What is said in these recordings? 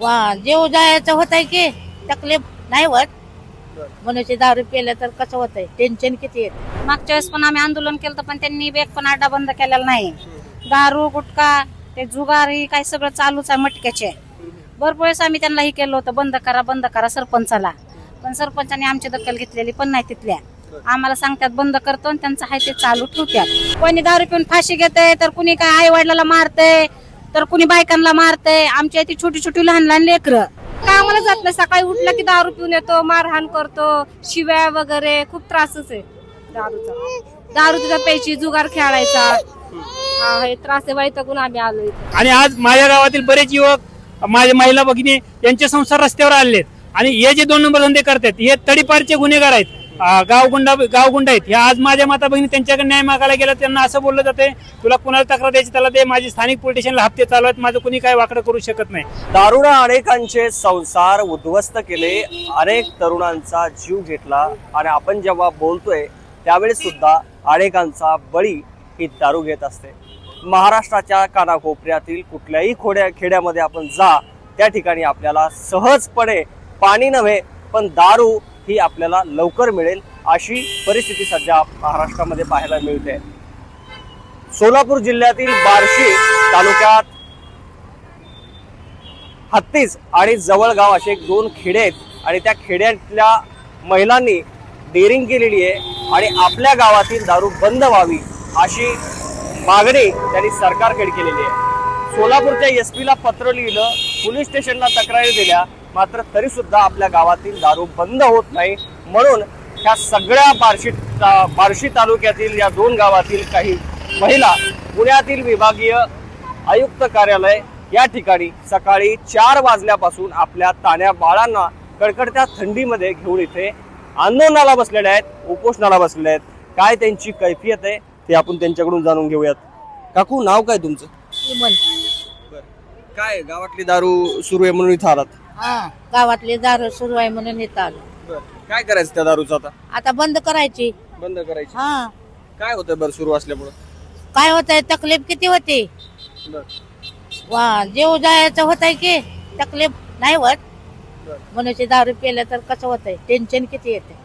वा जीव जायचं होत आहे की तकलीफ नाही होत. मनुष्य दारू पेलं तर कसं होतंय, टेन्शन किती येत. मागच्या वेळेस पण आम्ही आंदोलन केलं पण त्यांनी एक पण अड्डा बंद केलेला नाही. दारू गुटखा ते जुगारी काय सगळं चालूच आहे मटक्याचे. भरपूर वेळेस आम्ही त्यांना हे केलं होतं बंद करा सरपंचाला, पण सरपंचाने आमची दखल घेतलेली पण नाही. तिथल्या आम्हाला सांगतात बंद करतो आणि त्यांचं आहे ते चालू ठेवतात. कोणी दारू पिऊन फाशी घेते तर कुणी काय आई वडिलाला मारते तर कुणी बायकांना मारते. आमच्या इथे छोटी छोटी लहान लहान लेकरं कामाला जात नाही. सकाळी उठलं की दारू पिऊन येतो, मारहाण करतो, शिव्या वगैरे खूप त्रासच आहे दारूचा. दारू तिथं प्यायची, जुगार खेळायचा, हे त्रास आहे. वैतागून आम्ही आलोय. आणि आज माझ्या गावातील बरेच युवक, माझ्या महिला भगिनी यांचे संसार रस्त्यावर आलेत आणि हे जे 2 नंबर धंदे करतात हे तडीपारचे गुन्हेगार आहेत, गावगुंड आहेत. हे आज माझ्या माता भगिनी त्यांच्याकडे न्याय मागायला गेला, त्यांना असं बोललं जाते तुला कुणाला तक्रार द्यायची त्याला दे, माझी स्थानिक पोलीस स्टेशनला हप्ते चालू आहेत, माझं कुणी काय वाकडं करू शकत नाही. दारूने अनेकांचे संसार उद्ध्वस्त केले, अनेक तरुणांचा जीव घेतला आणि आपण जेव्हा बोलतोय त्यावेळेस सुद्धा अनेकांचा बळी ही दारू घेत असते. महाराष्ट्राच्या कानाकोपऱ्यातील कुठल्याही खेड्यामध्ये आपण जा, त्या ठिकाणी आपल्याला सहजपणे पाणी नव्हे पण दारू ही आपल्याला लवकर मिळेल अशी परिस्थिती सध्या महाराष्ट्रामध्ये पाहायला मिळते. सोलापूर जिल्ह्यातील बार्शी तालुक्यात हत्तीस आणि जवळगाव असे 2 खेडे आहेत आणि त्या खेड्यातल्या महिलांनी डेअरिंग केलेली आहे आणि आपल्या गावातील दारू बंद व्हावी अशी मागणी त्यांनी सरकारकडे केलेली आहे. सोलापूरच्या एसपीला पत्र लिहिलं, पोलीस स्टेशनला तक्रारी दिल्या, मात्र तरी सुद्धा आपल्या गावातील दारू बंद होत नाही. म्हणून ह्या सगळ्या बार्शी तालुक्यातील या 2 गावातील काही महिला पुण्यातील विभागीय आयुक्त कार्यालय या ठिकाणी सकाळी 4 वाजल्यापासून आपल्या तान्या बाळांना कडकडत्या थंडीमध्ये घेऊन इथे आंदोलनाला बसलेल्या आहेत, उपोषणाला बसलेल्या आहेत. काय त्यांची कैफियत आहे ते आपण त्यांच्याकडून जाणून घेऊयात. काकू, नाव काय तुमचं? काय गावातली दारू सुरू आहे म्हणून इथं आलात? हा, गावातले दारू सुरू आहे म्हणून इथं आलो. काय करायचं त्या दारूचं आता? आता बंद करायची. बंद करायची. हा, काय होतंय बरं सुरू असल्यामुळं? काय होतंय, तकलीफ किती होती. वा जीव जायचं होत आहे की तकलीफ नाही होत. मनुष्य दारू पेलं तर कसं होतंय, टेन्शन किती येते.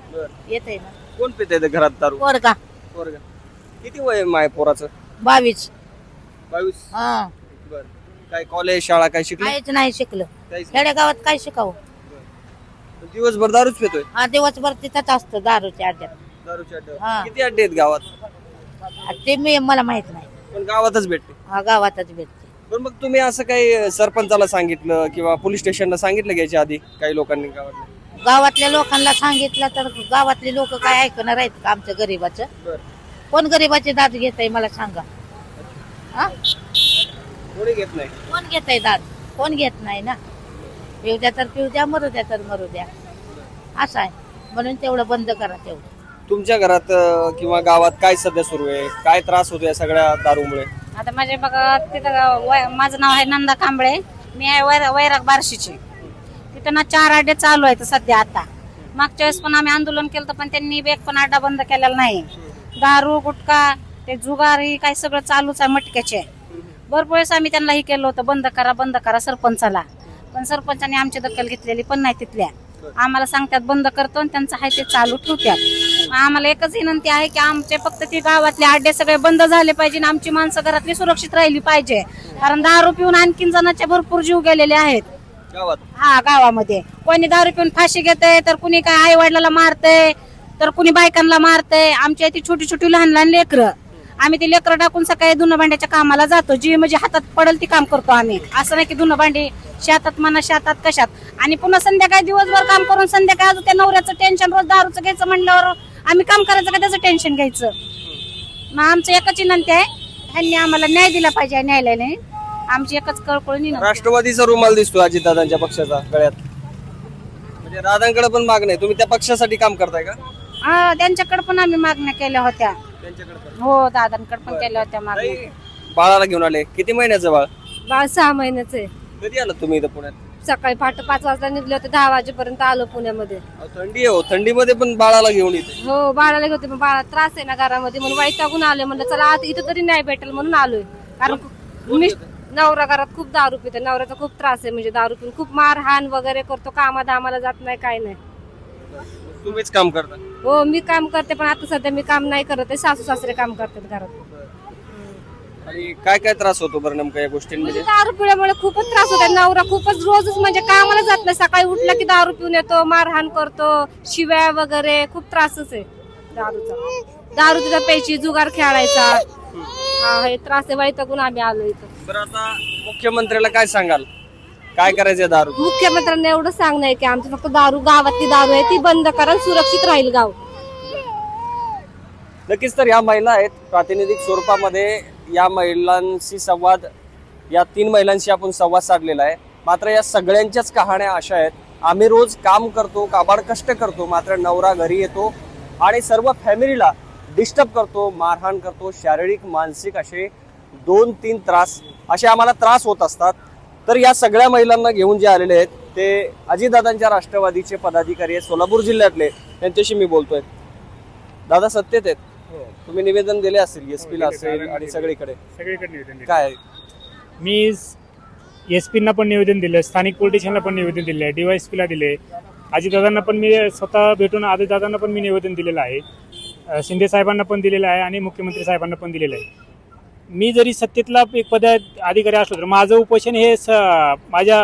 येते ना. कोण पिते घरात दारू? पोरगा किती वय माय पोराचं? 22. 22. हा, काय कॉलेज शाळा काय शिकले? काहीच नाही शिकलं. खेडेगावात काय शिकावं. दिवसभर दारूच पितोय? हा, दिवसभर तिथंच असतो दारूच्या अड्ड्यात. दारूच्या अड्ड्यावर. हा. किती अड्डे आहेत गावात? ते मला माहित नाही. पण गावातच भेटते. हा, गावातच भेटते. पण मग तुम्ही असं काही सरपंचाला सांगितलं किंवा पोलीस स्टेशनला सांगितलं घ्यायच्या आधी काही लोकांनी गावातल्या लोकांना सांगितलं तर गावातले लोक काय ऐकणार आहेत का आमच्या गरीबाचं? कोण गरीबाचे दाद घेत आहे मला सांगा. हा, कोणी घेत नाही. कोण घेत आहे दाद? कोण घेत नाही ना. पिऊ द्या तर पिऊ द्या, मरू द्या तर मरू द्या, असं आहे. म्हणून तेवढं बंद करा. तेवढं तुमच्या घरात किंवा गावात काय सध्या सुरू आहे? काय त्रास होतो या सगळ्या दारूमुळे? आता माझ्या बघा तिथं माझं नाव आहे नंदा कांबळे, मी आहे वैराग बार्शीची. तिथं ना 4 अड्डे चालू आहेत सध्या. आता मागच्या वेळेस पण आम्ही आंदोलन केलं पण त्यांनी एक पण अड्डा बंद केलेला नाही. दारू गुटखा ते जुगारी काय सगळं चालूच आहे मटक्याचे. भरपूर वेळेस आम्ही त्यांना हे केलं होतं बंद करा सरपंचाला, पण सरपंचाने आमची दखल घेतलेली पण नाही. तिथल्या आम्हाला सांगतात बंद करतो आणि त्यांचं आहे ते चालू ठेवतात. आम्हाला एकच विनंती आहे की आमचे फक्त ते गावातले अड्डे सगळे बंद झाले पाहिजे आणि आमची माणसं घरातली सुरक्षित राहिली पाहिजे. कारण दारू पिऊन आणखीन जणांचे भरपूर जीव गेलेले आहेत गावात. हा, गावामध्ये कोणी दारू पिऊन फाशी घेते तर कुणी काय आई वडिलाला मारते तर कुणी बायकांना मारते. आमच्या इथे छोटी छोटी लहान लहान लेकरं, आम्ही ते लेकरं टाकून सकाळी धुणं भांड्याच्या कामाला जातो. जी म्हणजे हातात पडल ती काम करतो आम्ही. असं नाही की धुणं भांडी शेतात म्हणा, शेतात कशात. आणि पुन्हा संध्याकाळी दिवसभर काम करून संध्याकाळी अजून त्या नवऱ्याचं टेन्शन, रोज दारूचं घ्यायचं म्हणल्यावर आम्ही काम करायचं का त्याचं टेन्शन घ्यायचं. मग आमचं एकच विनंती आहे, ह्यांनी आम्हाला न्याय दिला पाहिजे. न्यायालयाने आमची एकच कळकळून. राष्ट्रवादीचा रुमाल दिसतो अजितदादांच्या पक्षाचा गळ्यात, म्हणजे दादांकडे पण मागणी आहे. तुम्ही त्या पक्षासाठी काम करताय का? हा, त्यांच्याकडे पण आम्ही मागण्या केल्या होत्या. त्यांच्याकडे पण. हो, दादांकडे पण केल्या होत्या मागण्या. बाळाला घेऊन आले. किती महिन्याचं बाळ? बाळ 6 महिन्याचं आहे. कधी आलं तुम्ही इथं पुण्यात? सकाळी पहाटे 5 वाजता निघले होते, 10 वाजेपर्यंत आलो पुण्यामध्ये. थंडी आहे हो, थंडीमध्ये पण बाळाला घेऊन येते. हो, बाळाला होते पण बाळा त्रास आहे ना घरामध्ये, म्हणून वैतागून आलोय. म्हणलं चला आज इथं तरी नाही भेटेल म्हणून आलोय. कारण नवरा घरात खूप दारू पितो, नवऱ्याचा खूप त्रास आहे, म्हणजे दारू पिऊन खूप मारहाण वगैरे करतो, कामाला जात नाही, काय नाही. तुम्हीच काम करता? हो, मी काम करते, पण आता सध्या मी काम नाही करत आहे, सासू सासरे काम करतात घरात. आणि काय काय त्रास होतो बरं नेमका या गोष्टींमध्ये? दारू पिल्यामुळे खूपच त्रास होतो. नवरा खूपच रोजच म्हणजे कामाला जात नाही, सकाळी उठला की दारू पिऊन येतो, मारहाण करतो, शिव्या वगैरे, खूप त्रासच आहे दारूचा. दारू तिथं प्यायची, जुगार खेळायचा, हा हे त्रास आहे, वैतागून आम्ही आलो इथं. बरं आता मुख्यमंत्र्याला काय सांगाल, काय करायचंय दारू? मुख्यमंत्र्यांना एवढं सांगणं आहे की आमची फक्त दारू, गावातली दारू आहे ती बंद करा, सुरक्षित राहील गाव. नक्कीच. तर या महिला आहेत, प्रातिनिधिक स्वरूपामध्ये या महिलांशी संवाद, या 3 महिलांशी आपण संवाद साधलेला आहे. मात्र या सगळ्यांच्याच कहाण्या अशा आहेत, आम्ही रोज काम करतो, काबाड कष्ट करतो, मात्र नवरा घरी येतो आणि सर्व फॅमिलीला डिस्टर्ब करतो, मारहाण करतो, शारीरिक मानसिक असे 2-3 त्रास असे आम्हाला त्रास होत असतात. तर या सगळ्या महिलांना घेऊन जे आलेले आहेत ते अजितदादांच्या राष्ट्रवादीचे पदाधिकारी आहेत, सोलापूर जिल्ह्यातले, त्यांच्याशी मी बोलतोय. दादा सत्तेत आहेत, तुम्ही निवेदन दिले असेल एसपी ला असेल आणि सगळीकडे निवेदन काय? मी एसपीना पण निवेदन दिलं, स्थानिक पोलीस स्टेशनला पण निवेदन दिले, डीवायएसपीला दिले, अजितदादांना पण मी स्वतः भेटून अजितदादांना पण मी निवेदन दिलेलं आहे, शिंदे साहेबांना पण दिलेलं आहे आणि मुख्यमंत्री साहेबांना पण दिलेलं आहे. मी जरी सत्तेतला एक पदाधिकारी असलो तर माझं उपोषण हे माझ्या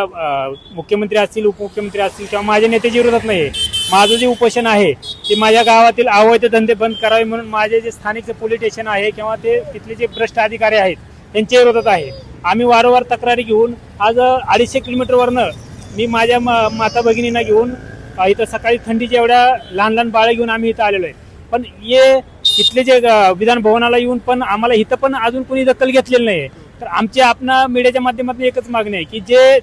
मुख्यमंत्री असतील, उपमुख्यमंत्री असतील किंवा माझ्या नेत्याच्या विरोधात नाही. माझं जे उपोषण आहे ते माझ्या गावातील अवैध धंदे बंद करावे म्हणून माझे जे स्थानिक पोलीस स्टेशन आहे किंवा ते तिथले जे भ्रष्ट अधिकारी आहेत त्यांच्या विरोधात आहे. आम्ही वारंवार तक्रारी घेऊन आज 250 किलोमीटरवरनं मी माझ्या माता भगिनींना घेऊन इथं सकाळी थंडीच्या एवढ्या लहान लहान बाळं घेऊन आम्ही इथं आलेलो आहे. पण हे तिथले जे विधान भवनाला येऊन पण आम्हाला इथं पण अजून कोणी दखल घेतलेली नाही. तर आमची आपणा मीडियाच्या माध्यमातून एकच मागणी आहे की जे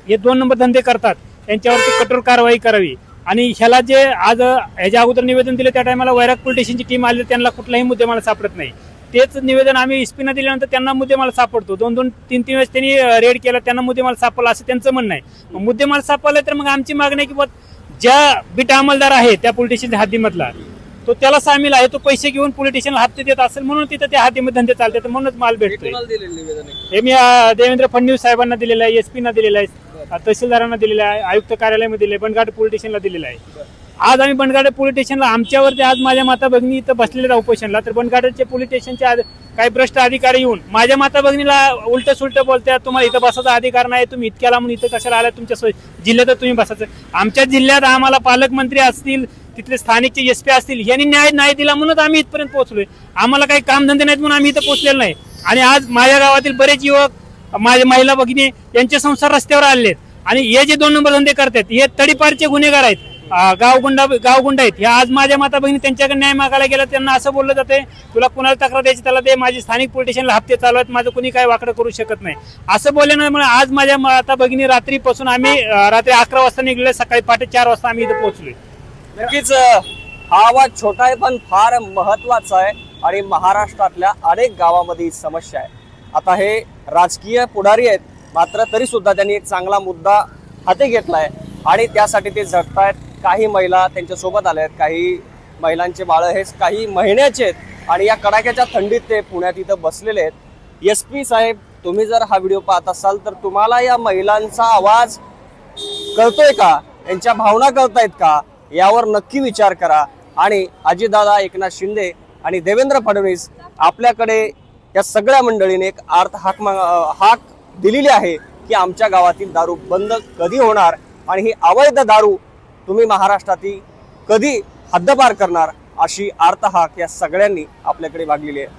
हे 2 नंबर धंदे करतात त्यांच्यावरती कठोर कारवाई करावी. आणि ह्याला जे आज ह्याच्या अगोदर निवेदन दिलं त्या टायमाला वैराग पोलीस स्टेशनची टीम आली, त्यांना कुठलाही मुद्देमाल सापडत नाही. तेच निवेदन आम्ही एसपीना दिल्यानंतर त्यांना मुद्देमाल सापडतो. 2-3 वेळेस त्यांनी रेड केला, त्यांना मुद्देमाल सापडला असं त्यांचं म्हणणं आहे. मुद्देमाल सापडला तर मग आमची मागणी आहे की ज्या बीट अंमलदार आहे त्या पोलीस स्टेशनच्या हद्दीमधला तो त्याला सामील आहे, तो पैसे घेऊन पोलीस स्टेशनला हप्ते देत असेल म्हणून तिथं त्या हद्दीमध्ये धंदे चालतात, म्हणूनच माल भेटतोय. हे मी देवेंद्र फडणवीस साहेबांना दिलेलं आहे, एसपीना दिलेलं आहे, तहसीलदारांना दिलेलं आहे, आयुक्त कार्यालयामध्ये दिले, बनघाट पोलीस स्टेशनला दिलेलं आहे. आज आम्ही बनघाट पोलीस स्टेशनला आमच्यावरती आज माझ्या माता भगिनी इथं बसलेल्या उपोषणला, तर बनघाटचे पोलीस स्टेशनचे काही भ्रष्ट अधिकारी येऊन माझ्या माता भगिनीला उलट सुलट बोलतात, तुम्हाला इथं बसायचा अधिकार नाही, तुम्ही इतक्याला म्हणून इथं कशाला आला, तुमच्या जिल्ह्यात तुम्ही बसायचं. आमच्या जिल्ह्यात आम्हाला पालकमंत्री असतील, तिथले स्थानिकचे एसपी असतील, यांनी न्याय नाही दिला म्हणून आम्ही इथपर्यंत पोहोचलोय. आम्हाला काही कामधंदे नाहीत म्हणून आम्ही इथं पोहोचलेलो नाही. आणि आज माझ्या गावातील बरेच युवक, माझ्या महिला भगिनी यांचे संसार रस्त्यावर आलेत आणि हे जे 2 नंबर धंदे करतात हे तडीपारचे गुन्हेगार आहेत, गावगुंड आहेत. हे आज माझ्या माता भगिनी त्यांच्याकडे न्याय मागायला गेला, त्यांना असं बोललं जाते तुला कुणाला तक्रार द्यायची त्याला दे, माझी स्थानिक पोलीस स्टेशनला हप्ते चालू आहेत, माझं कुणी काय वाकडं करू शकत नाही असं बोलल्यामुळे आज माझ्या माता भगिनी रात्रीपासून आम्ही रात्री 11 वाजता निघले, सकाळी पहाटे 4 वाजता आम्ही इथं पोहोचलोय. नक्कीच हा आवाज छोटा आहे पण फार महत्वाचा आहे आणि महाराष्ट्रातल्या अनेक गावामध्ये ही समस्या आहे. आता हे राजकीय पुढारी आहेत, मात्र तरी सुद्धा त्यांनी एक चांगला मुद्दा हाती घेतलाय आणि त्यासाठी ते झटतायत. काही महिला त्यांच्या सोबत आल्या आहेत, काही महिलांचे बाळं हे काही महिन्याचे आहेत आणि या कडाक्याच्या थंडीत ते पुण्यात इथं बसलेले आहेत. एसपी साहेब, तुम्ही जर हा व्हिडिओ पाहत असाल तर तुम्हाला या महिलांचा आवाज कळतोय का, यांच्या भावना कळतायत का, यावर नक्की विचार करा. आणि अजितदादा, एकनाथ शिंदे आणि देवेंद्र फडणवीस आपल्याकडे या सगळ्या मंडळीने एक हाक दिलेली आहे की आमच्या गावातील दारू बंद कधी होणार आणि ही अवैध दारू तुम्ही महाराष्ट्रातील कधी हद्दपार करणार, अशी हाक या सगळ्यांनी आपल्याकडे मागलेली आहे.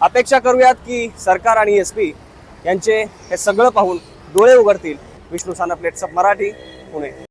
अपेक्षा करूयात की सरकार आणि एसपी यांचे हे सगळं पाहून डोळे उघडतील. विष्णू साना, प्लेट्स ऑफ मराठी, पुणे.